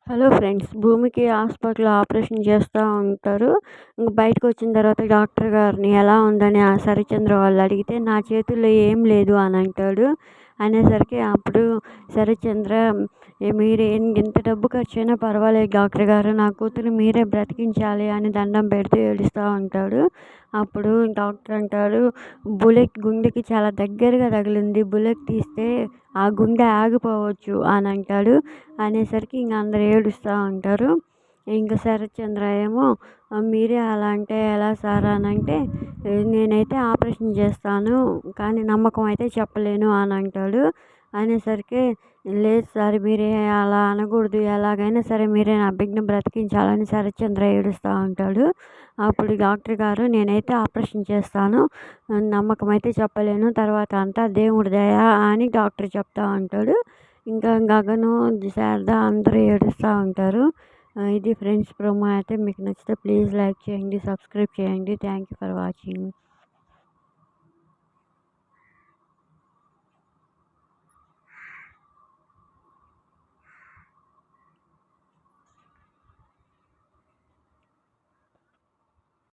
Hello friends, భూమికి హాస్పిటల్‌లో operation చేస్తా ఉంటారు. ఇంక బయటకొచ్చిన తర్వాత డాక్టర్ గారిని ఎలా ఉందని ఆ శరత్చంద్ర వాళ్ళు అడిగితే, "నా చేతుల్లో ఏం లేదు" అని అంటాడు. అనేసరికి అప్పుడు శరత్చంద్ర, మీరు ఎంత డబ్బు ఖర్చయినా పర్వాలేదు డాక్టర్ గారు, నా కూతురిని మీరే బ్రతికించాలి" అని దండం పెడుతూ ఏడుస్తా ఉంటాడు. అప్పుడు డాక్టర్ అంటాడు, "బుల్లెట్ గుండెకి చాలా దగ్గరగా తగిలింది. బుల్లెట్ తీస్తే ఆ గుండె ఆగిపోవచ్చు" అని అంటాడు. అనేసరికి ఇంక అందరూ ఏడుస్తూ ఉంటారు. ఇంక శరత్చంద్ర ఏమో, మీరే అలా అంటే ఎలా సార్ అని అంటే, నేనైతే ఆపరేషన్ చేస్తాను కానీ నమ్మకం అయితే చెప్పలేను అని అంటాడు. అనేసరికి, లేదు సార్ మీరే అలా అనకూడదు, ఎలాగైనా సరే మీరే నా బిడ్డని బ్రతికించాలని శరత్చంద్ర ఏడుస్తూ ఉంటాడు. అప్పుడు డాక్టర్ గారు, నేనైతే ఆపరేషన్ చేస్తాను, నమ్మకం అయితే చెప్పలేను, తర్వాత అంతా దేవుడి దయ అని డాక్టర్ చెప్తా ఉంటాడు. ఇంకా గగను, శారద అందరూ ఏడుస్తూ ఉంటారు. ఇది ఫ్రెండ్స్ ప్రోమో. అయితే మీకు నచ్చితే ప్లీజ్ లైక్ చేయండి, సబ్స్క్రైబ్ చేయండి. Thank you for watching.